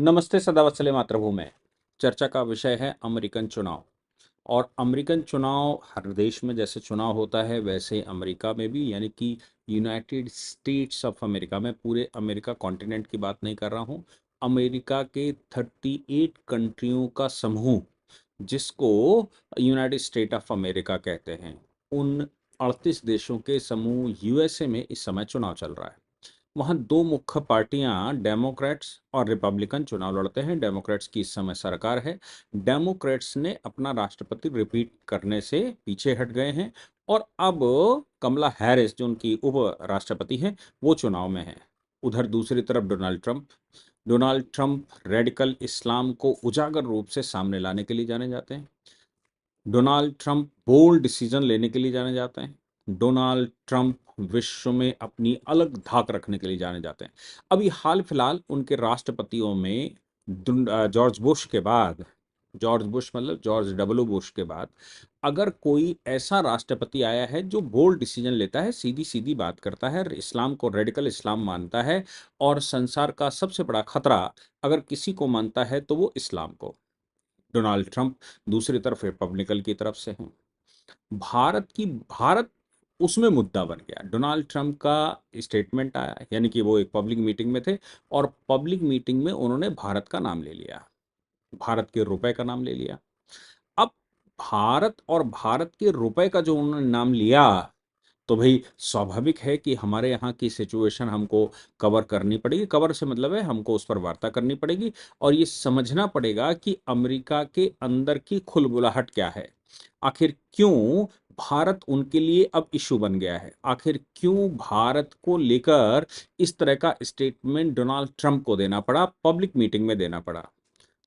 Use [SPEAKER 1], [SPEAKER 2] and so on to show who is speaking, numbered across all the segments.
[SPEAKER 1] नमस्ते सदा वत्सले मातृभूमि। चर्चा का विषय है अमेरिकन चुनाव। और अमेरिकन चुनाव हर देश में जैसे चुनाव होता है वैसे अमेरिका में भी, यानी कि यूनाइटेड स्टेट्स ऑफ अमेरिका में, पूरे अमेरिका कॉन्टिनेंट की बात नहीं कर रहा हूँ। अमेरिका के 38 कंट्रियों का समूह, जिसको यूनाइटेड स्टेट ऑफ अमेरिका कहते हैं, उन 38 देशों के समूह यूएसए में इस समय चुनाव चल रहा है। वहाँ दो मुख्य पार्टियां डेमोक्रेट्स और रिपब्लिकन चुनाव लड़ते हैं। डेमोक्रेट्स की इस समय सरकार है। डेमोक्रेट्स ने अपना राष्ट्रपति रिपीट करने से पीछे हट गए हैं और अब कमला हैरिस, जो उनकी उप राष्ट्रपति हैं, वो चुनाव में है। उधर दूसरी तरफ डोनाल्ड ट्रंप रेडिकल इस्लाम को उजागर रूप से सामने लाने के लिए जाने जाते हैं। डोनाल्ड ट्रंप बोल्ड डिसीजन लेने के लिए जाने जाते हैं। डोनाल्ड ट्रंप विश्व में अपनी अलग धाक रखने के लिए जाने जाते हैं। अभी हाल फिलहाल उनके राष्ट्रपतियों में जॉर्ज बुश के बाद, जॉर्ज बुश मतलब जॉर्ज डब्ल्यू बुश के बाद, अगर कोई ऐसा राष्ट्रपति आया है जो बोल्ड डिसीजन लेता है, सीधी सीधी बात करता है, इस्लाम को रेडिकल इस्लाम मानता है, और संसार का सबसे बड़ा खतरा अगर किसी को मानता है तो वो इस्लाम को, डोनाल्ड ट्रंप दूसरी तरफ रिपब्लिकन की तरफ से हैं। भारत उसमें मुद्दा बन गया। डोनाल्ड ट्रंप का स्टेटमेंट आया, यानी कि वो एक पब्लिक मीटिंग में थे और पब्लिक मीटिंग में उन्होंने भारत का नाम ले लिया, भारत के रुपए का नाम ले लिया। अब भारत और भारत के रुपए का जो उन्होंने नाम लिया, तो भाई स्वाभाविक है कि हमारे यहाँ की सिचुएशन हमको कवर करनी पड़ेगी। कवर से मतलब है हमको उस पर वार्ता करनी पड़ेगी और ये समझना पड़ेगा कि अमेरिका के अंदर की खुलबुलाहट क्या है। आखिर क्यों भारत उनके लिए अब इशू बन गया है? आखिर क्यों भारत को लेकर इस तरह का स्टेटमेंट डोनाल्ड ट्रंप को देना पड़ा, पब्लिक मीटिंग में देना पड़ा?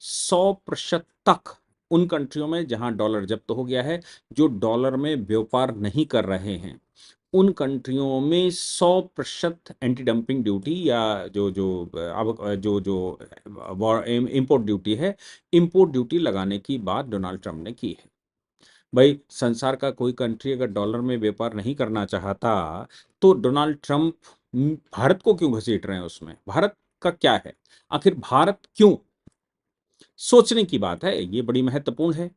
[SPEAKER 1] 100% तक उन कंट्रियों में जहां डॉलर जब्त हो गया है, जो डॉलर में व्यापार नहीं कर रहे हैं, उन कंट्रियों में 100% एंटी डंपिंग ड्यूटी, या जो जो अब जो जो इंपोर्ट ड्यूटी है, इंपोर्ट ड्यूटी लगाने की बात डोनाल्ड ट्रंप ने की है। भाई संसार का कोई कंट्री अगर डॉलर में व्यापार नहीं करना चाहता, तो डोनाल्ड ट्रंप भारत को क्यों घसीट रहे हैं उसमें? भारत का क्या है? आखिर भारत क्यों? सोचने की बात है, ये बड़ी महत्वपूर्ण है।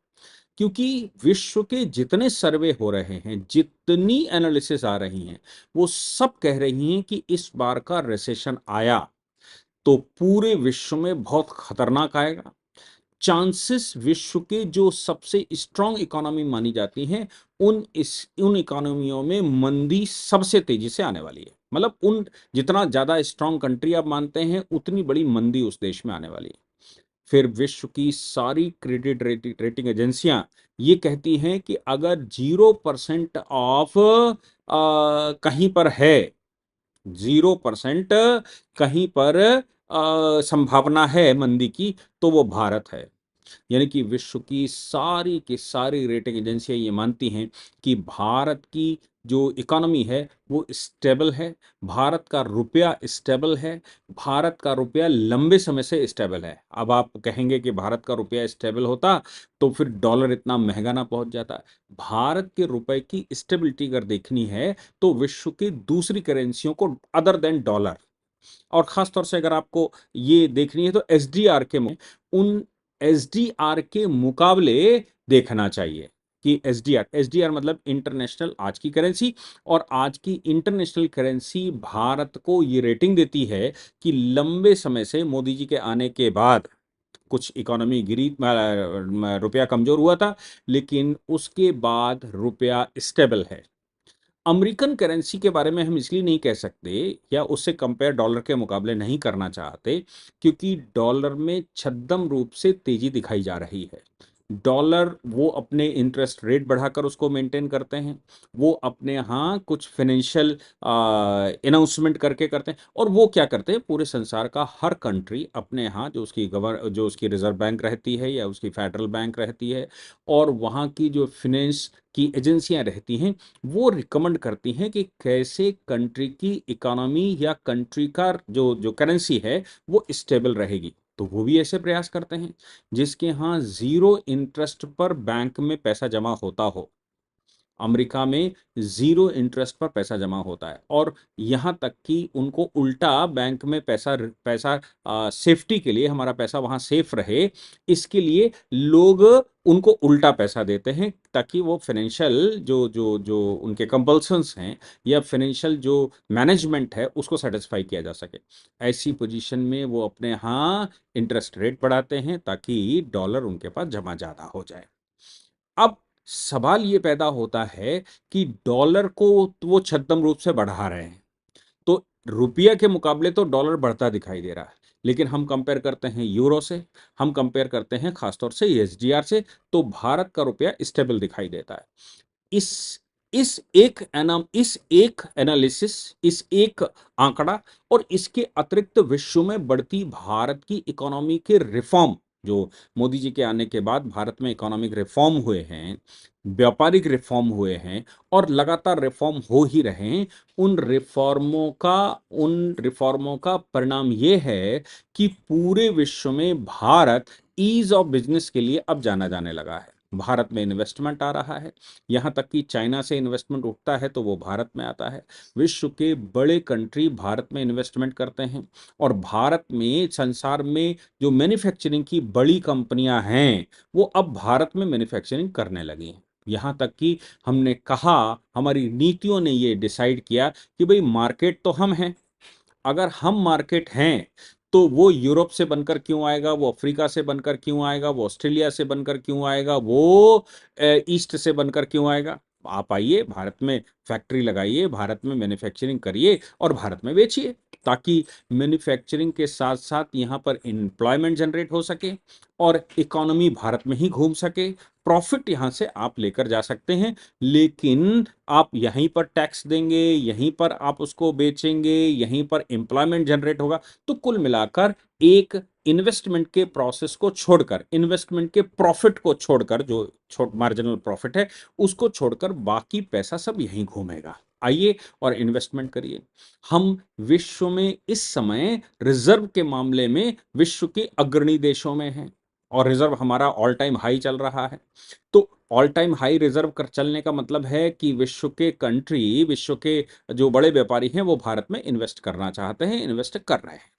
[SPEAKER 1] क्योंकि विश्व के जितने सर्वे हो रहे हैं, जितनी एनालिसिस आ रही हैं, वो सब कह रही हैं कि इस बार का रिसेशन आया तो पूरे विश्व में बहुत खतरनाक आएगा। चांसेस विश्व के जो सबसे स्ट्रांग इकोनॉमी मानी जाती हैं, उन इकोनॉमियों में मंदी सबसे तेजी से आने वाली है। मतलब उन जितना ज्यादा स्ट्रांग कंट्री आप मानते हैं, उतनी बड़ी मंदी उस देश में आने वाली है। फिर विश्व की सारी क्रेडिट रेटिंग एजेंसियां ये कहती हैं कि अगर 0% ऑफ कहीं पर है, 0% कहीं पर संभावना है मंदी की, तो वो भारत है। यानी कि विश्व की सारी रेटिंग एजेंसियां ये मानती हैं कि भारत की जो इकोनॉमी है वो स्टेबल है, भारत का रुपया स्टेबल है, भारत का रुपया लंबे समय से स्टेबल है। अब आप कहेंगे कि भारत का रुपया स्टेबल होता तो फिर डॉलर इतना महंगा ना पहुंच जाता। भारत के रुपए की स्टेबिलिटी अगर देखनी है तो विश्व की दूसरी करेंसियों को, अदर देन डॉलर, और खास तौर से अगर आपको ये देखनी है तो एसडीआर के उन एसडीआर के मुकाबले देखना चाहिए कि एसडीआर एसडीआर मतलब इंटरनेशनल आज की करेंसी, और आज की इंटरनेशनल करेंसी भारत को ये रेटिंग देती है कि लंबे समय से मोदी जी के आने के बाद कुछ इकोनॉमी गिरी, रुपया कमजोर हुआ था, लेकिन उसके बाद रुपया स्टेबल है। अमेरिकन करेंसी के बारे में हम इसलिए नहीं कह सकते या उससे कंपेयर डॉलर के मुकाबले नहीं करना चाहते, क्योंकि डॉलर में छद्म रूप से तेजी दिखाई जा रही है। डॉलर वो अपने इंटरेस्ट रेट बढ़ाकर उसको मेंटेन करते हैं, वो अपने यहाँ कुछ फाइनेंशियल अनाउंसमेंट करके करते हैं, और वो क्या करते हैं, पूरे संसार का हर कंट्री अपने यहाँ जो उसकी रिजर्व बैंक रहती है या उसकी फेडरल बैंक रहती है, और वहाँ की जो फिनेंस की एजेंसियां रहती हैं, वो रिकमेंड करती हैं कि कैसे कंट्री की इकोनॉमी या कंट्री का जो जो करेंसी है वो स्टेबल रहेगी। तो वो भी ऐसे प्रयास करते हैं जिसके यहाँ जीरो इंटरेस्ट पर बैंक में पैसा जमा होता हो। अमेरिका में ज़ीरो इंटरेस्ट पर पैसा जमा होता है, और यहाँ तक कि उनको उल्टा बैंक में पैसा पैसा सेफ्टी के लिए, हमारा पैसा वहाँ सेफ रहे, इसके लिए लोग उनको उल्टा पैसा देते हैं, ताकि वो फाइनेंशियल जो जो जो उनके कंपल्सन्स हैं या फाइनेंशियल जो मैनेजमेंट है उसको सेटिस्फाई किया जा सके। ऐसी पोजीशन में वो अपने यहाँ इंटरेस्ट रेट बढ़ाते हैं ताकि डॉलर उनके पास जमा ज़्यादा हो जाए। अब सवाल ये पैदा होता है कि डॉलर को तो वो छद्म रूप से बढ़ा रहे हैं, तो रुपया के मुकाबले तो डॉलर बढ़ता दिखाई दे रहा है, लेकिन हम कंपेयर करते हैं यूरो से, हम कंपेयर करते हैं खासतौर से एसडीआर से, तो भारत का रुपया स्टेबल दिखाई देता है। इस इस एक एनालिसिस, इस एक आंकड़ा और इसके अतिरिक्त विश्व में बढ़ती भारत की इकोनॉमी के रिफॉर्म, जो मोदी जी के आने के बाद भारत में इकोनॉमिक रिफॉर्म हुए हैं, व्यापारिक रिफॉर्म हुए हैं और लगातार रिफॉर्म हो ही रहे हैं, उन रिफॉर्मों का परिणाम ये है कि पूरे विश्व में भारत ईज ऑफ बिजनेस के लिए अब जाना जाने लगा है। भारत में इन्वेस्टमेंट आ रहा है, यहाँ तक कि चाइना से इन्वेस्टमेंट उठता है तो वो भारत में आता है। विश्व के बड़े कंट्री भारत में इन्वेस्टमेंट करते हैं, और भारत में संसार में जो मैन्युफैक्चरिंग की बड़ी कंपनियां हैं वो अब भारत में मैन्युफैक्चरिंग करने लगी हैं। यहाँ तक कि हमने कहा, हमारी नीतियों ने ये डिसाइड किया कि भाई मार्केट तो हम हैं, अगर हम मार्केट हैं तो वो यूरोप से बनकर क्यों आएगा, वो अफ्रीका से बनकर क्यों आएगा, वो ऑस्ट्रेलिया से बनकर क्यों आएगा, वो ईस्ट से बनकर क्यों आएगा। आप आइए, भारत में फैक्ट्री लगाइए, भारत में मैन्युफैक्चरिंग करिए और भारत में बेचिए, ताकि मैन्युफैक्चरिंग के साथ साथ यहाँ पर एम्प्लॉयमेंट जनरेट हो सके और इकोनॉमी भारत में ही घूम सके, प्रॉफिट यहाँ से आप लेकर जा सकते हैं। लेकिन आप यहीं पर टैक्स देंगे, यहीं पर आप उसको बेचेंगे, यहीं पर एम्प्लॉयमेंट जनरेट होगा, तो कुल मिलाकर एक इन्वेस्टमेंट के प्रोसेस को छोड़कर, इन्वेस्टमेंट के प्रॉफिट को छोड़कर, जो छोट मार्जिनल प्रॉफिट है उसको छोड़कर बाकी पैसा सब यहीं घूमेगा। आइए और इन्वेस्टमेंट करिए। हम विश्व में इस समय रिजर्व के मामले में विश्व के अग्रणी देशों में हैं, और रिजर्व हमारा ऑल टाइम हाई चल रहा है। तो ऑल टाइम हाई रिजर्व कर चलने का मतलब है कि विश्व के जो बड़े व्यापारी हैं वो भारत में इन्वेस्ट करना चाहते हैं, इन्वेस्ट कर रहे हैं।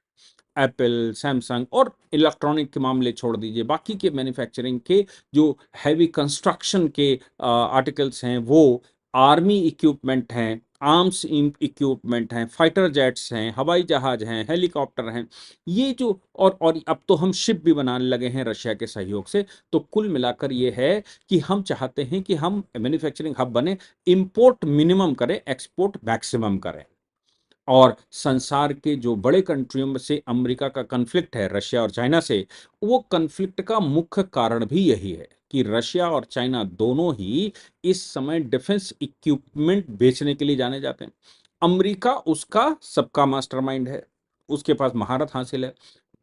[SPEAKER 1] एप्पल, सैमसंग और इलेक्ट्रॉनिक के मामले छोड़ दीजिए, बाकी के मैन्युफैक्चरिंग के जो हैवी कंस्ट्रक्शन के आर्टिकल्स हैं, वो आर्मी इक्विपमेंट हैं, आर्म्स इक्विपमेंट हैं, फाइटर जेट्स हैं, हवाई जहाज हैं, हेलीकॉप्टर हैं, ये जो और अब तो हम शिप भी बनाने लगे हैं रशिया के सहयोग से। तो कुल मिलाकर ये है कि हम चाहते हैं कि हम मैन्युफैक्चरिंग हब बने, इंपोर्ट मिनिमम करें, एक्सपोर्ट मैक्सिमम करें। और संसार के जो बड़े कंट्रियों में से अमेरिका का कन्फ्लिक्ट है रशिया और चाइना से, वो कन्फ्लिक्ट का मुख्य कारण भी यही है कि रशिया और चाइना दोनों ही इस समय डिफेंस इक्विपमेंट बेचने के लिए जाने जाते हैं। अमेरिका उसका सबका मास्टरमाइंड है, उसके पास महारत हासिल है।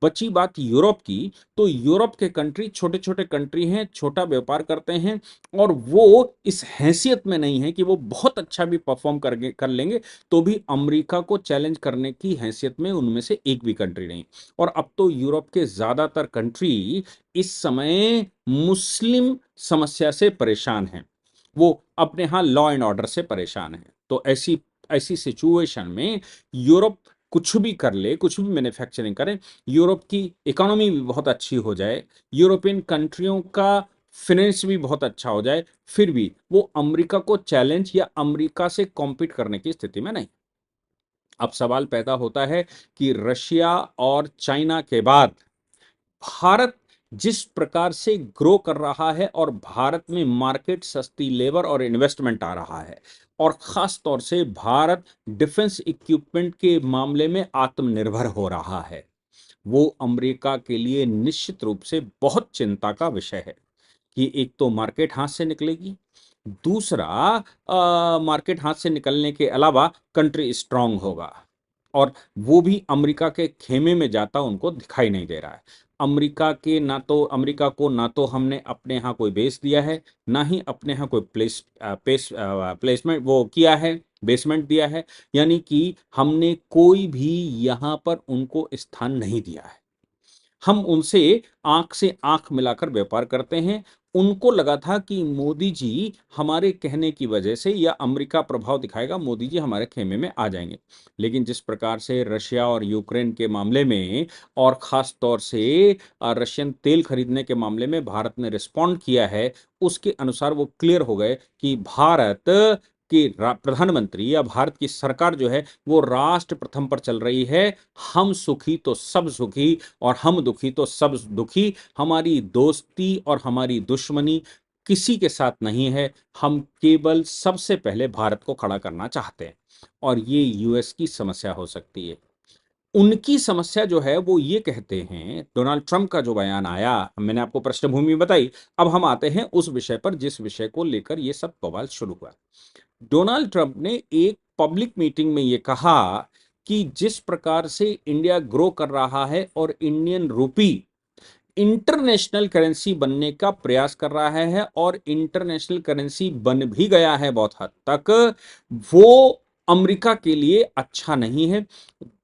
[SPEAKER 1] बची बात यूरोप की, तो यूरोप के कंट्री छोटे छोटे कंट्री हैं, छोटा व्यापार करते हैं, और वो इस हैसियत में नहीं है कि वो बहुत अच्छा भी परफॉर्म कर लेंगे, तो भी अमेरिका को चैलेंज करने की हैसियत में उनमें से एक भी कंट्री नहीं। और अब तो यूरोप के ज्यादातर कंट्री इस समय मुस्लिम समस्या से परेशान हैं, वो अपने यहाँ लॉ एंड ऑर्डर से परेशान हैं। तो ऐसी ऐसी सिचुएशन में यूरोप कुछ भी कर ले, कुछ भी मैन्युफैक्चरिंग करें, यूरोप की इकोनॉमी भी बहुत अच्छी हो जाए, यूरोपियन कंट्रियों का फिनेंस भी बहुत अच्छा हो जाए, फिर भी वो अमेरिका को चैलेंज या अमेरिका से कॉम्पीट करने की स्थिति में नहीं। अब सवाल पैदा होता है कि रशिया और चाइना के बाद भारत जिस प्रकार से ग्रो कर रहा है, और भारत में मार्केट, सस्ती लेबर और इन्वेस्टमेंट आ रहा है, और खास तौर से भारत डिफेंस इक्विपमेंट के मामले में आत्मनिर्भर हो रहा है, वो अमेरिका के लिए निश्चित रूप से बहुत चिंता का विषय है कि एक तो मार्केट हाथ से निकलेगी, दूसरा मार्केट हाथ से निकलने के अलावा कंट्री स्ट्रांग होगा, और वो भी अमेरिका के खेमे में जाता उनको दिखाई नहीं दे रहा है। अमेरिका को ना तो हमने अपने यहाँ कोई बेस दिया है, ना ही अपने यहाँ कोई प्लेसमेंट वो किया है, बेसमेंट दिया है, यानी कि हमने कोई भी यहाँ पर उनको स्थान नहीं दिया है। हम उनसे आंख से आंख मिलाकर व्यापार करते हैं, उनको लगा था कि मोदी जी हमारे कहने की वजह से या अमेरिका प्रभाव दिखाएगा, मोदी जी हमारे खेमे में आ जाएंगे। लेकिन जिस प्रकार से रशिया और यूक्रेन के मामले में और खास तौर से रशियन तेल खरीदने के मामले में भारत ने रिस्पॉन्ड किया है, उसके अनुसार वो क्लियर हो गए कि भारत की प्रधानमंत्री या भारत की सरकार जो है वो राष्ट्र प्रथम पर चल रही है। हम सुखी तो सब सुखी और हम दुखी तो सब दुखी। हमारी दोस्ती और हमारी दुश्मनी किसी के साथ नहीं है। हम केवल सबसे पहले भारत को खड़ा करना चाहते हैं और ये यूएस की समस्या हो सकती है। उनकी समस्या जो है वो ये कहते हैं, डोनाल्ड ट्रंप का जो बयान आया, मैंने आपको पृष्ठभूमि बताई। अब हम आते हैं उस विषय पर जिस विषय को लेकर ये सब बवाल शुरू हुआ। डोनाल्ड ट्रंप ने एक पब्लिक मीटिंग में ये कहा कि जिस प्रकार से इंडिया ग्रो कर रहा है और इंडियन रूपी इंटरनेशनल करेंसी बनने का प्रयास कर रहा है और इंटरनेशनल करेंसी बन भी गया है बहुत हद तक, वो अमेरिका के लिए अच्छा नहीं है।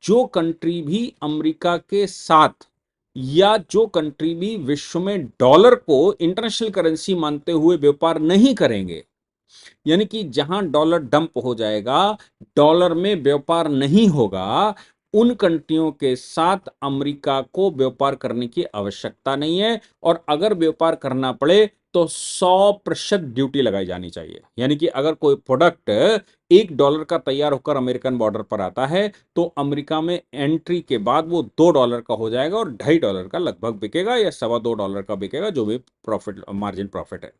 [SPEAKER 1] जो कंट्री भी अमेरिका के साथ या जो कंट्री भी विश्व में डॉलर को इंटरनेशनल करेंसी मानते हुए व्यापार नहीं करेंगे, यानी कि जहां डॉलर डंप हो जाएगा, डॉलर में व्यापार नहीं होगा, उन कंट्रियों के साथ अमेरिका को व्यापार करने की आवश्यकता नहीं है। और अगर व्यापार करना पड़े तो 100% ड्यूटी लगाई जानी चाहिए। यानी कि अगर कोई प्रोडक्ट $1 का तैयार होकर अमेरिकन बॉर्डर पर आता है तो अमेरिका में एंट्री के बाद वो $2 का हो जाएगा और $2.5 का लगभग बिकेगा या $2.25 का बिकेगा, जो भी प्रॉफिट मार्जिन प्रॉफिट है।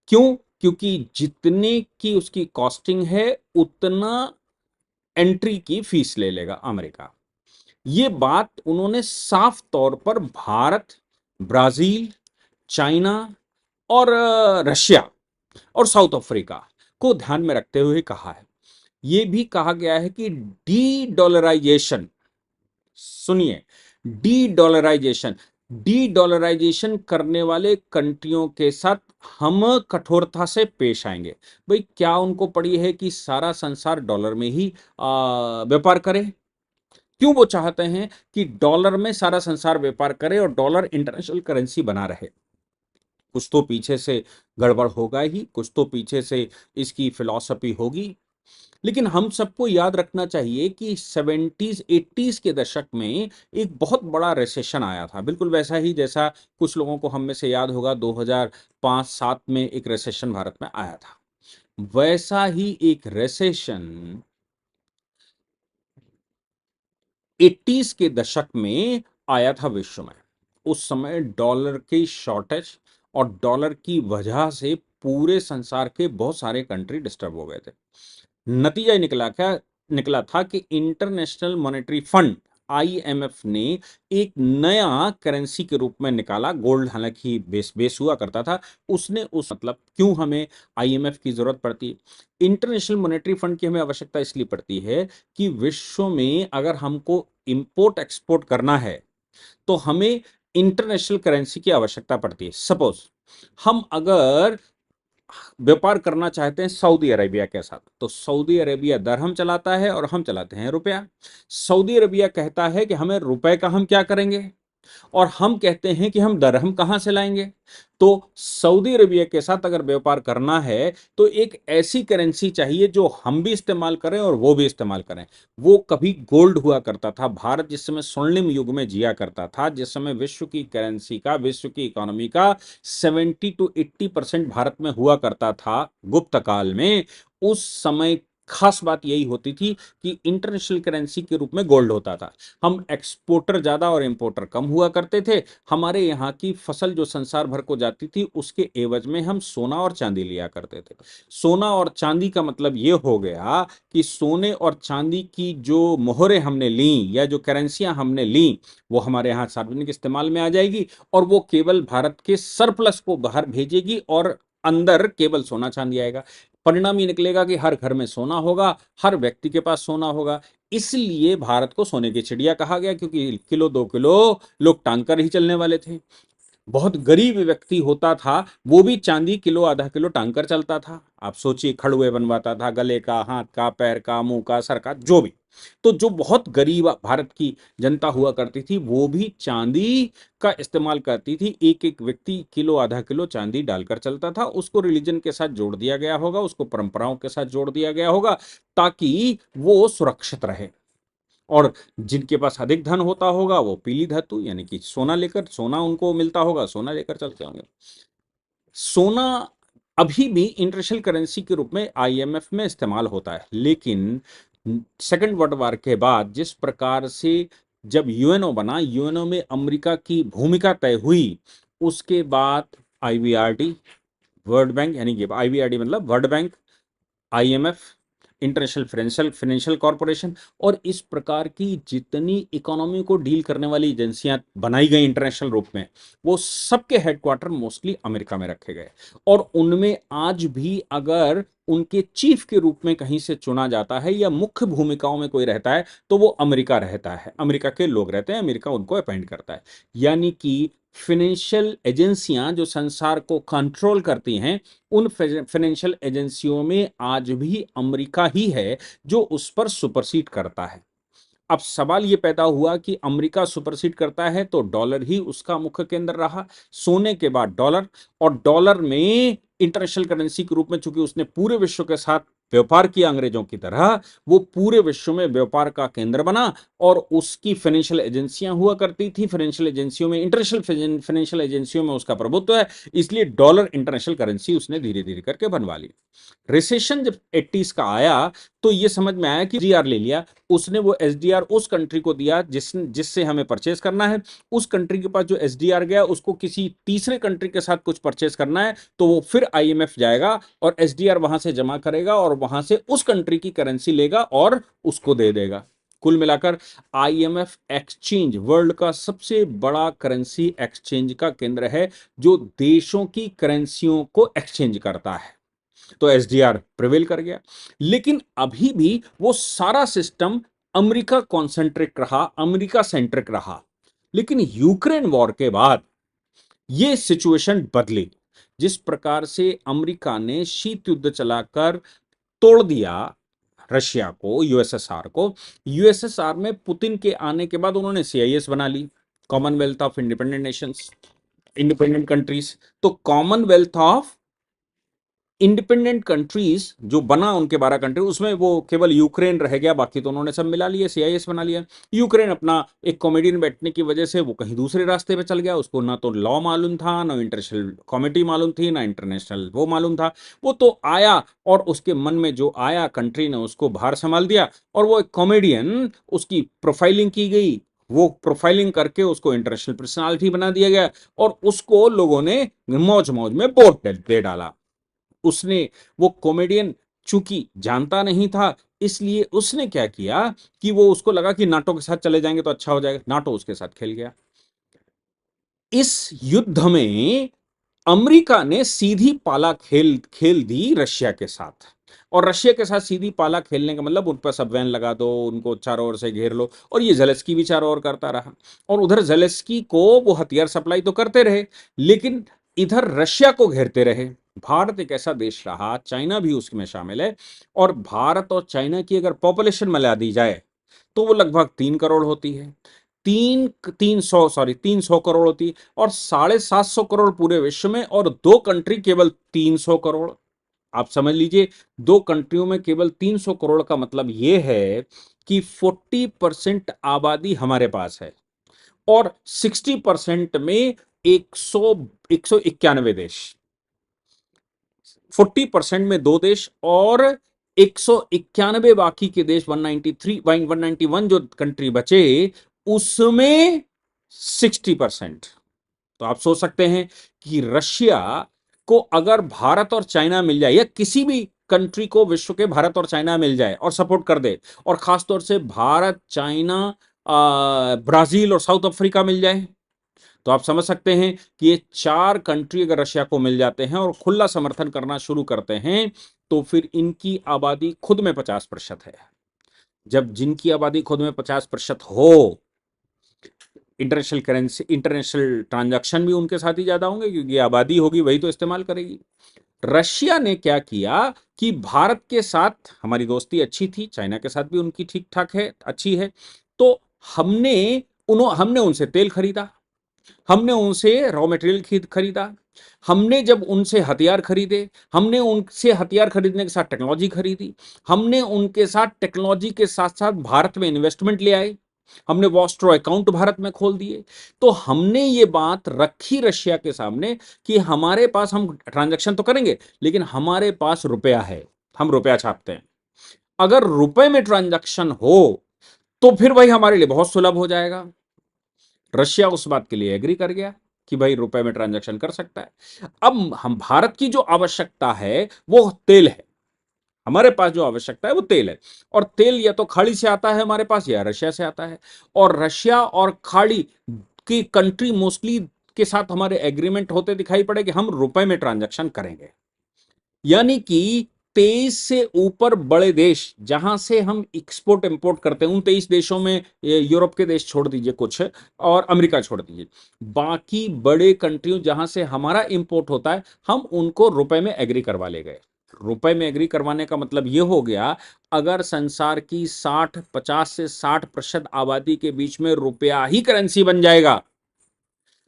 [SPEAKER 1] क्यों? क्योंकि जितने की उसकी कॉस्टिंग है उतना एंट्री की फीस ले लेगा अमेरिका। ये बात उन्होंने साफ तौर पर भारत, ब्राजील, चाइना और रशिया और साउथ अफ्रीका को ध्यान में रखते हुए कहा है। यह भी कहा गया है कि डी डॉलराइजेशन, सुनिए, डी डॉलराइजेशन, डी डॉलराइजेशन करने वाले कंट्रियों के साथ हम कठोरता से पेश आएंगे। भाई क्या उनको पड़ी है कि सारा संसार डॉलर में ही व्यापार करे? क्यों वो चाहते हैं कि डॉलर में सारा संसार व्यापार करे और डॉलर इंटरनेशनल करेंसी बना रहे? कुछ तो पीछे से गड़बड़ होगा ही, कुछ तो पीछे से इसकी फिलॉसफी होगी। लेकिन हम सबको याद रखना चाहिए कि 70s 80s के दशक में एक बहुत बड़ा रिसेशन आया था, बिल्कुल वैसा ही जैसा कुछ लोगों को हम में से याद होगा 2005-7 में एक रिसेशन भारत में आया था। वैसा ही एक रिसेशन 80s के दशक में आया था विश्व में। उस समय डॉलर की शॉर्टेज और डॉलर की वजह से पूरे संसार के बहुत सारे कंट्री डिस्टर्ब हो गए थे। नतीजा ये निकला था कि इंटरनेशनल मॉनेटरी फंड आईएमएफ ने एक नया करेंसी के रूप में निकाला। गोल्ड हालांकि बेस हुआ करता था, उसने उस मतलब क्यों हमें आईएमएफ की जरूरत पड़ती? इंटरनेशनल मॉनेटरी फंड की हमें आवश्यकता इसलिए पड़ती है कि विश्व में अगर हमको इंपोर्ट एक्सपोर्ट करना है तो हमें इंटरनेशनल करेंसी की आवश्यकता पड़ती है। सपोज हम अगर व्यापार करना चाहते हैं सऊदी अरेबिया के साथ, तो सऊदी अरेबिया दरहम चलाता है और हम चलाते हैं रुपया। सऊदी अरेबिया कहता है कि हमें रुपए का हम क्या करेंगे, और हम कहते हैं कि हम दरहम कहां से लाएंगे। तो सऊदी अरेबिया के साथ अगर व्यापार करना है तो एक ऐसी करेंसी चाहिए जो हम भी इस्तेमाल करें और वो भी इस्तेमाल करें। वो कभी गोल्ड हुआ करता था। भारत जिस समय स्वर्णिम युग में जिया करता था, जिस समय विश्व की करेंसी का, विश्व की इकोनॉमी का 70 to 80% भारत में हुआ करता था गुप्त काल में, उस समय खास बात यही होती थी कि इंटरनेशनल करेंसी के रूप में गोल्ड होता था। हम एक्सपोर्टर ज्यादा और इंपोर्टर कम हुआ करते थे। हमारे यहाँ की फसल जो संसार भर को जाती थी उसके एवज में हम सोना और चांदी लिया करते थे। सोना और चांदी का मतलब ये हो गया कि सोने और चांदी की जो मोहरें हमने ली या जो करेंसियां हमने ली वो हमारे यहाँ सार्वजनिक इस्तेमाल में आ जाएगी और वो केवल भारत के सरप्लस को बाहर भेजेगी और अंदर केवल सोना चांदी आएगा। परिणाम ये निकलेगा कि हर घर में सोना होगा, हर व्यक्ति के पास सोना होगा। इसलिए भारत को सोने की चिड़िया कहा गया, क्योंकि किलो 2 किलो लोग टांग कर ही चलने वाले थे। बहुत गरीब व्यक्ति होता था वो भी चांदी किलो आधा किलो टांग कर चलता था। आप सोचिए, खड़ुए बनवाता था, गले का, हाथ का, पैर का, मुंह का, सर का, जो भी। तो जो बहुत गरीब भारत की जनता हुआ करती थी वो भी चांदी का इस्तेमाल करती थी। एक एक व्यक्ति किलो आधा किलो चांदी डालकर चलता था। उसको रिलीजन के साथ जोड़ दिया गया होगा, उसको परंपराओं के साथ जोड़ दिया गया होगा ताकि वो सुरक्षित रहे। और जिनके पास अधिक धन होता होगा वो पीली धातु यानी कि सोना लेकर, सोना उनको मिलता होगा, सोना लेकर चलते होंगे। सोना अभी भी इंटरनेशनल करेंसी के रूप में आईएमएफ में इस्तेमाल होता है, लेकिन सेकेंड वर्ल्ड वॉर के बाद जिस प्रकार से जब यूएनओ बना, यूएनओ में अमेरिका की भूमिका तय हुई, उसके बाद आईवीआरडी, वर्ल्ड बैंक यानी कि आईवीआरडी मतलब world bank, IMF, international financial financial corporation, और इस प्रकार की जितनी इकोनॉमी को डील करने वाली एजेंसियां बनाई गई इंटरनेशनल रूप में, वो सबके हेडक्वार्टर मोस्टली अमेरिका में रखे गए। और उनमें आज भी अगर उनके चीफ के रूप में कहीं से चुना जाता है या मुख्य भूमिकाओं में कोई रहता है तो वो अमेरिका रहता है, अमेरिका के लोग रहते हैं, अमेरिका उनको अपॉइंट करता है। यानी कि फाइनेंशियल एजेंसियां जो संसार को कंट्रोल करती हैं, उन फाइनेंशियल एजेंसियों में आज भी अमेरिका ही है जो उस पर सुपरसीड करता है। अब सवाल यह पैदा हुआ कि अमेरिका सुपरसीड करता है तो डॉलर ही उसका मुख्य केंद्र रहा, सोने के बाद डॉलर, और डॉलर में इंटरनेशनल करेंसी के रूप में चूंकि उसने पूरे विश्व के साथ व्यापार किया अंग्रेजों की तरह, वो पूरे विश्व में व्यापार का केंद्र बना। और उसकी फाइनेंशियल एजेंसियां हुआ करती थी, फाइनेंशियल एजेंसियों में, इंटरनेशनल फाइनेंशियल एजेंसियों में उसका प्रभुत्व है, इसलिए डॉलर इंटरनेशनल करेंसी उसने धीरे धीरे करके बनवा ली। रिसेशन जब 80s का आया तो ये समझ में आया कि एसडीआर ले लिया, उसने वो एसडीआर उस कंट्री को दिया जिससे हमें परचेस करना है। उस कंट्री के पास जो एसडीआर गया उसको किसी तीसरे कंट्री के साथ कुछ परचेस करना है तो वो फिर आईएमएफ जाएगा और एसडीआर वहां से जमा करेगा और वहां से उस कंट्री की करेंसी लेगा और उसको दे देगा। कुल मिलाकर आईएमएफ एक्सचेंज वर्ल्ड का सबसे बड़ा करेंसी एक्सचेंज का केंद्र है जो देशों की करेंसियों को एक्सचेंज करता है। तो एसडीआर प्रिवेल कर गया, लेकिन अभी भी वो सारा सिस्टम अमेरिका कॉन्सेंट्रिक रहा, अमेरिका सेंट्रिक रहा। लेकिन यूक्रेन वॉर के बाद ये सिचुएशन बदली। जिस प्रकार से अमेरिका ने शीत युद्ध चलाकर तोड़ दिया रशिया को, यूएसएसआर को, यूएसएसआर में पुतिन के आने के बाद उन्होंने सीआईएस बना ली, commonwealth of independent nations, independent countries. तो कॉमनवेल्थ ऑफ इंडिपेंडेंट कंट्रीज जो बना, उनके 12 कंट्री, उसमें वो केवल यूक्रेन रह गया, बाकी तो उन्होंने सब मिला लिया, सीआईएस बना लिया। यूक्रेन अपना एक कॉमेडियन बैठने की वजह से वो कहीं दूसरे रास्ते पे चल गया, उसको ना तो लॉ मालूम था, ना इंटरनेशनल कॉमिटी मालूम थी, ना इंटरनेशनल वो मालूम था। वो तो आया और उसके मन में जो आया कंट्री ने उसको बाहर संभाल दिया, और वो एक कॉमेडियन, उसकी प्रोफाइलिंग की गई, वो प्रोफाइलिंग करके उसको इंटरनेशनल पर्सनालिटी बना दिया गया और उसको लोगों ने मौज मौज में वोट दे डाला। उसने, वो कॉमेडियन चूंकि जानता नहीं था, इसलिए उसने क्या किया कि वो, उसको लगा कि नाटो के साथ चले जाएंगे तो अच्छा हो जाएगा, नाटो उसके साथ खेल गया। इस युद्ध में अमेरिका ने सीधी पाला खेल खेल दी रशिया के साथ। और रशिया के साथ सीधी पाला खेलने का मतलब उन पर सबवैन लगा दो, उनको चारों ओर से घेर लो, और ये जेलेस्की भी चारों ओर करता रहा। और उधर जेलेस्की को वो हथियार सप्लाई तो करते रहे, लेकिन इधर रशिया को घेरते रहे। भारत एक ऐसा देश रहा, चाइना भी उसमें शामिल है, और भारत और चाइना की अगर पॉपुलेशन मिला दी जाए तो वो लगभग 3 करोड़ होती है। 300 करोड़ होती है, और 750 करोड़ पूरे विश्व में, और दो कंट्री केवल 300 करोड़। आप समझ लीजिए, दो कंट्रियों में केवल 300 करोड़ का मतलब यह है कि 40% आबादी हमारे पास है, और 60% में 191 देश, 40% में दो देश, और 191 बाकी के देश, 193 191 जो कंट्री बचे, उसमें 60%। तो आप सोच सकते हैं कि रशिया को अगर भारत और चाइना मिल जाए, या किसी भी कंट्री को विश्व के भारत और चाइना मिल जाए और सपोर्ट कर दे, और खासतौर से भारत, चाइना, ब्राजील और साउथ अफ्रीका मिल जाए, तो आप समझ सकते हैं कि ये चार कंट्री अगर रशिया को मिल जाते हैं और खुला समर्थन करना शुरू करते हैं, तो फिर इनकी आबादी खुद में 50% है। जब जिनकी आबादी खुद में 50% हो, इंटरनेशनल करेंसी, इंटरनेशनल ट्रांजैक्शन भी उनके साथ ही ज्यादा होंगे, क्योंकि आबादी होगी वही तो इस्तेमाल करेगी। रशिया ने क्या किया कि भारत के साथ हमारी दोस्ती अच्छी थी, चाइना के साथ भी उनकी ठीक ठाक है, अच्छी है, तो हमने हमने उनसे तेल खरीदा, हमने उनसे रॉ मटेरियल खरीदा, हमने जब उनसे हथियार खरीदे, हमने उनसे हथियार खरीदने के साथ टेक्नोलॉजी खरीदी, हमने उनके साथ टेक्नोलॉजी के साथ साथ भारत में इन्वेस्टमेंट ले आए, हमने वॉस्ट्रो अकाउंट भारत में खोल दिए। तो हमने ये बात रखी रशिया के सामने कि हमारे पास, हम ट्रांजैक्शन तो करेंगे लेकिन हमारे पास रुपया है, हम रुपया छापते हैं, अगर रुपए में ट्रांजैक्शन हो तो फिर भाई हमारे लिए बहुत सुलभ हो जाएगा। रशिया उस बात के लिए एग्री कर गया कि भाई रुपए में ट्रांजैक्शन कर सकता है। अब हम भारत की जो आवश्यकता है वो तेल है, हमारे पास जो आवश्यकता है वो तेल है, और तेल या तो खाड़ी से आता है हमारे पास या रशिया से आता है, और रशिया और खाड़ी की कंट्री मोस्टली के साथ हमारे एग्रीमेंट होते दिखाई पड़े कि हम रुपए में ट्रांजैक्शन करेंगे। यानी कि 23 से ऊपर बड़े देश जहां से हम एक्सपोर्ट इंपोर्ट करते हैं, उन 23 देशों में यूरोप के देश छोड़ दीजिए कुछ, और अमेरिका छोड़ दीजिए, बाकी बड़े कंट्रियों जहां से हमारा इंपोर्ट होता है, हम उनको रुपए में एग्री करवा ले गए। रुपए में एग्री करवाने का मतलब यह हो गया, अगर संसार की 50 से 60% आबादी के बीच में रुपया ही करेंसी बन जाएगा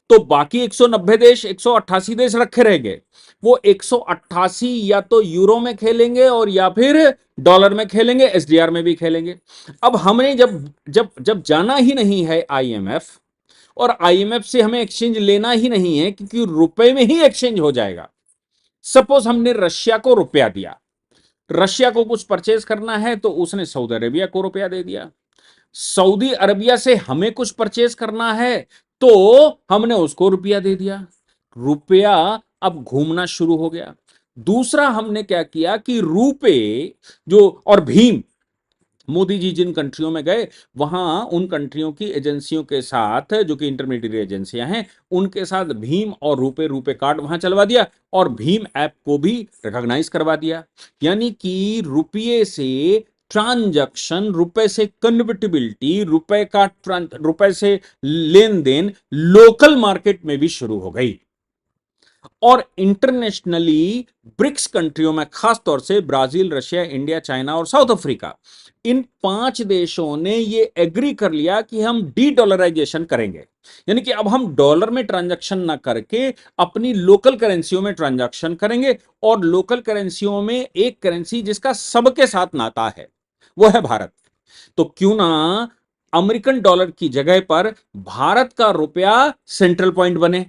[SPEAKER 1] तो बाकी 190 देश, 188 देश रखे रहेंगे, वो 188 या तो यूरो में खेलेंगे और या फिर डॉलर में खेलेंगे, एसडीआर में भी खेलेंगे। अब हमने जब जब जब जाना ही नहीं है आईएमएफ, और आईएमएफ से हमें एक्सचेंज लेना ही नहीं है क्योंकि रुपए में ही एक्सचेंज हो जाएगा। सपोज हमने रशिया को रुपया दिया, रशिया को कुछ परचेज करना है तो उसने सऊदी अरेबिया को रुपया दे दिया, सऊदी अरबिया से हमें कुछ परचेज करना है तो हमने उसको रुपया दे दिया, रुपया अब घूमना शुरू हो गया। दूसरा हमने क्या किया कि रुपए जो, और भीम, मोदी जी जिन कंट्रियों में गए वहां उन कंट्रियों की एजेंसियों के साथ, जो कि इंटरमीडिएट एजेंसियां हैं, उनके साथ भीम और रुपए रुपए कार्ड वहां चलवा दिया और भीम ऐप को भी रिकॉग्नाइज करवा दिया। यानी कि रुपये से ट्रांजैक्शन, रुपए से कन्वर्टिबिलिटी, रुपए से लेन देन लोकल मार्केट में भी शुरू हो गई। और इंटरनेशनली ब्रिक्स कंट्रियों में, खास तौर से ब्राजील, रशिया, इंडिया, चाइना और साउथ अफ्रीका, इन 5 देशों ने ये एग्री कर लिया कि हम डी डॉलराइजेशन करेंगे। यानी कि अब हम डॉलर में ट्रांजैक्शन ना करके अपनी लोकल करेंसियों में ट्रांजैक्शन करेंगे, और लोकल करेंसियों में एक करेंसी जिसका सबके साथ नाता है वो है भारत। तो क्यों ना अमेरिकन डॉलर की जगह पर भारत का रुपया सेंट्रल पॉइंट बने।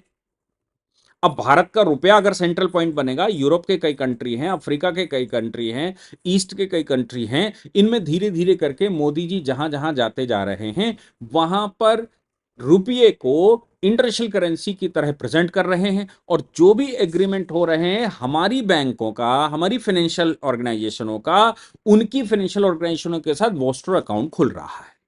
[SPEAKER 1] अब भारत का रुपया अगर सेंट्रल पॉइंट बनेगा, यूरोप के कई कंट्री हैं, अफ्रीका के कई कंट्री हैं, ईस्ट के कई कंट्री हैं, इनमें धीरे धीरे करके मोदी जी जहां जहां जाते जा रहे हैं वहां पर रुपये को इंटरनेशनल करेंसी की तरह प्रेजेंट कर रहे हैं, और जो भी एग्रीमेंट हो रहे हैं हमारी बैंकों का, हमारी फाइनेंशियल ऑर्गेनाइजेशनों का, उनकी फाइनेंशियल ऑर्गेनाइजेशनों के साथ वॉस्टर अकाउंट खुल रहा है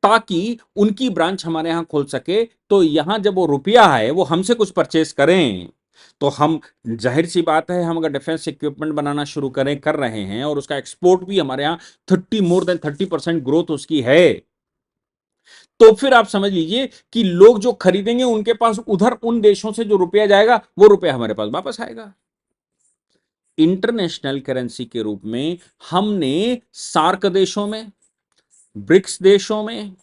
[SPEAKER 1] ताकि उनकी ब्रांच हमारे यहां खोल सके। तो यहां जब वो रुपया है वो हमसे कुछ परचेस करें तो हम, जाहिर सी बात है, हम अगर डिफेंस इक्विपमेंट बनाना शुरू करें, कर रहे हैं, और उसका एक्सपोर्ट भी हमारे यहां 30% ग्रोथ उसकी है, तो फिर आप समझ लीजिए कि लोग जो खरीदेंगे उनके पास उधर उन देशों से जो रुपया जाएगा वो रुपया हमारे पास वापस आएगा। इंटरनेशनल करेंसी के रूप में हमने सार्क देशों में, ब्रिक्स देशों में,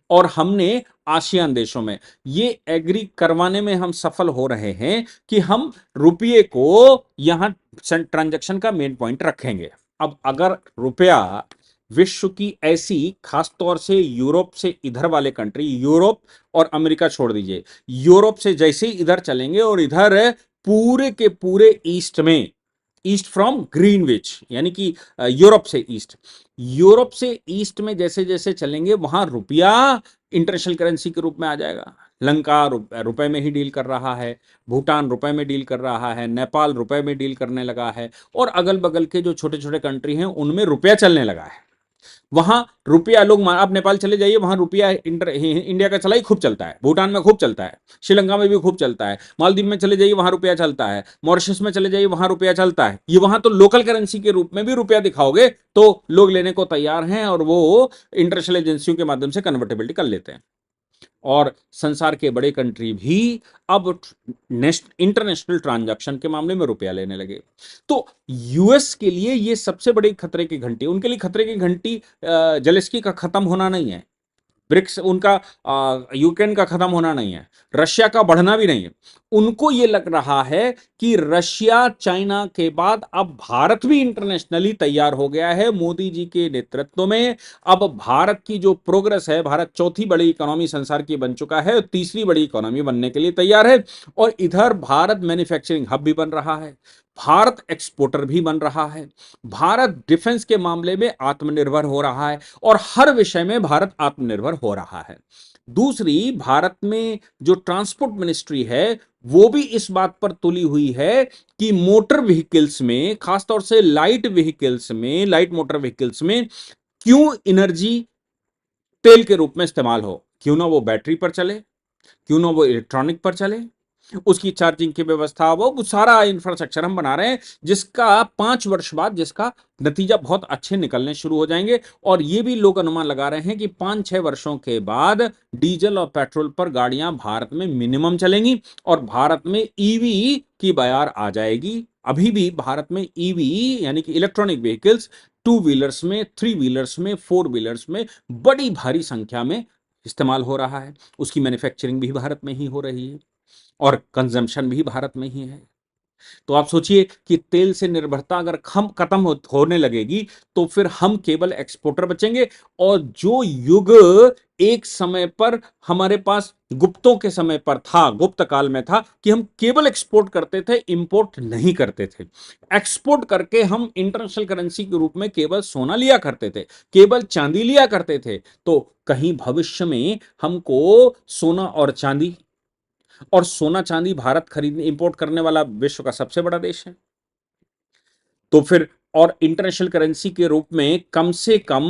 [SPEAKER 1] और हमने आसियान देशों में ये एग्री करवाने में हम सफल हो रहे हैं कि हम रुपये को यहां ट्रांजैक्शन का मेन पॉइंट रखेंगे। अब अगर रुपया विश्व की ऐसी, खास तौर से यूरोप से इधर वाले कंट्री, यूरोप और अमेरिका छोड़ दीजिए, यूरोप से जैसे ही इधर चलेंगे और इधर पूरे के पूरे ईस्ट में, ईस्ट फ्रॉम ग्रीनविच, यानी कि यूरोप से ईस्ट, यूरोप से ईस्ट में जैसे जैसे चलेंगे वहां रुपया इंटरनेशनल करेंसी के रूप में आ जाएगा। लंका रुपए में ही डील कर रहा है, भूटान रुपए में डील कर रहा है, नेपाल रुपए में डील करने लगा है, और अगल बगल के जो छोटे छोटे कंट्री हैं उनमें रुपया चलने लगा है। वहां रुपया, लोग, आप नेपाल चले जाइए, वहां रुपया इंडिया का चला ही खूब चलता है, भूटान में खूब चलता है, श्रीलंका में भी खूब चलता है, मालदीव में चले जाइए वहां रुपया चलता है, मॉरिशस में चले जाइए वहां रुपया चलता है। ये वहां तो लोकल करेंसी के रूप में भी रुपया दिखाओगे तो लोग लेने को तैयार हैं, और वो इंटरनेशनल एजेंसियों के माध्यम से कन्वर्टेबिलिटी कर लेते हैं। और संसार के बड़े कंट्री भी अब इंटरनेशनल ट्रांजैक्शन के मामले में रुपया लेने लगे। तो यूएस के लिए ये सबसे बड़ी खतरे की घंटी, उनके लिए खतरे की घंटी जेलेंस्की का खत्म होना नहीं है, ब्रिक्स उनका यूक्रेन का खत्म होना नहीं है, रशिया का बढ़ना भी नहीं है। उनको यह लग रहा है कि रशिया चाइना के बाद अब भारत भी इंटरनेशनली तैयार हो गया है मोदी जी के नेतृत्व में। अब भारत की जो प्रोग्रेस है, भारत चौथी बड़ी इकोनॉमी संसार की बन चुका है, तीसरी बड़ी इकोनॉमी बनने के लिए तैयार है। और इधर भारत मैन्युफैक्चरिंग हब भी बन रहा है, भारत एक्सपोर्टर भी बन रहा है, भारत डिफेंस के मामले में आत्मनिर्भर हो रहा है और हर विषय में भारत आत्मनिर्भर हो रहा है। दूसरी, भारत में जो ट्रांसपोर्ट मिनिस्ट्री है वो भी इस बात पर तुली हुई है कि मोटर व्हीकल्स में, खासतौर से लाइट व्हीकल्स में, लाइट मोटर व्हीकल्स में क्यों एनर्जी तेल के रूप में इस्तेमाल हो, क्यों ना वो बैटरी पर चले, क्यों ना वो इलेक्ट्रॉनिक पर चले, उसकी चार्जिंग की व्यवस्था, वो सारा इंफ्रास्ट्रक्चर हम बना रहे हैं जिसका 5 वर्ष बाद जिसका नतीजा बहुत अच्छे निकलने शुरू हो जाएंगे। और ये भी लोग अनुमान लगा रहे हैं कि 5-6 वर्षों के बाद डीजल और पेट्रोल पर गाड़ियां भारत में मिनिमम चलेंगी और भारत में ईवी की बयार आ जाएगी। अभी भी भारत में ईवी यानी कि इलेक्ट्रॉनिक व्हीकल्स 2 व्हीलर्स में, 3 व्हीलर्स में, 4 व्हीलर्स में बड़ी भारी संख्या में इस्तेमाल हो रहा है। उसकी मैन्युफैक्चरिंग भी भारत में ही हो रही है और कंजम्पशन भी भारत में ही है। तो आप सोचिए कि तेल से निर्भरता अगर खत्म होने लगेगी तो फिर हम केवल एक्सपोर्टर बचेंगे। और जो युग एक समय पर हमारे पास गुप्तों के समय पर था, गुप्त काल में था कि हम केवल एक्सपोर्ट करते थे, इंपोर्ट नहीं करते थे। एक्सपोर्ट करके हम इंटरनेशनल करेंसी के रूप में केवल सोना लिया करते थे, केवल चांदी लिया करते थे। तो कहीं भविष्य में हमको सोना और चांदी, और सोना चांदी भारत खरीदने इंपोर्ट करने वाला विश्व का सबसे बड़ा देश है। तो फिर और इंटरनेशनल करेंसी के रूप में कम से कम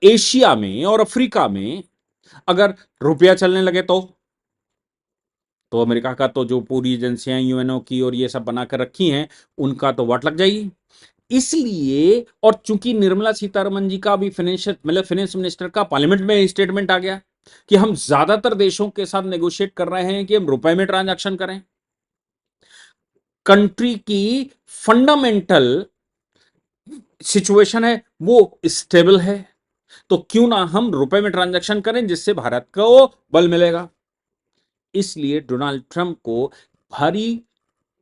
[SPEAKER 1] एशिया में और अफ्रीका में अगर रुपया चलने लगे तो अमेरिका का तो जो पूरी एजेंसियां यूएनओ की और ये सब बनाकर रखी हैं उनका तो वाट लग जाएगी। इसलिए, और चूंकि निर्मला सीतारमन जी का भी फाइनेंस मिनिस्टर का पार्लियामेंट में स्टेटमेंट आ गया कि हम ज्यादातर देशों के साथ नेगोशिएट कर रहे हैं कि हम रुपए में ट्रांजैक्शन करें। कंट्री की फंडामेंटल सिचुएशन है वो स्टेबल है, तो क्यों ना हम रुपए में ट्रांजैक्शन करें जिससे भारत को बल मिलेगा। इसलिए डोनाल्ड ट्रंप को भारी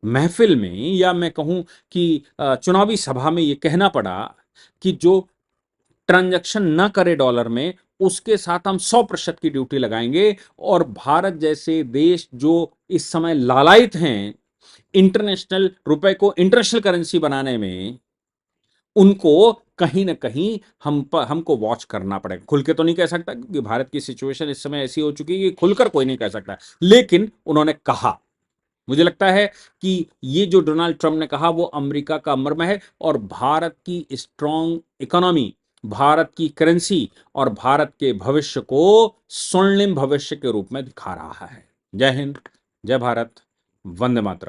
[SPEAKER 1] महफिल में, या मैं कहूं कि चुनावी सभा में यह कहना पड़ा कि जो ट्रांजैक्शन ना करे डॉलर में उसके साथ हम 100% की ड्यूटी लगाएंगे। और भारत जैसे देश जो इस समय लालायित हैं इंटरनेशनल रुपए को इंटरनेशनल करेंसी बनाने में, उनको कहीं ना कहीं हमको वॉच करना पड़ेगा। खुल के तो नहीं कह सकता क्योंकि भारत की सिचुएशन इस समय ऐसी हो चुकी है कि खुलकर कोई नहीं कह सकता, लेकिन उन्होंने कहा। मुझे लगता है कि ये जो डोनाल्ड ट्रंप ने कहा वो अमेरिका का मर्म है और भारत की स्ट्रांग इकोनॉमी, भारत की करेंसी और भारत के भविष्य को स्वर्णिम भविष्य के रूप में दिखा रहा है। जय हिंद, जय भारत, वंदे मातरम।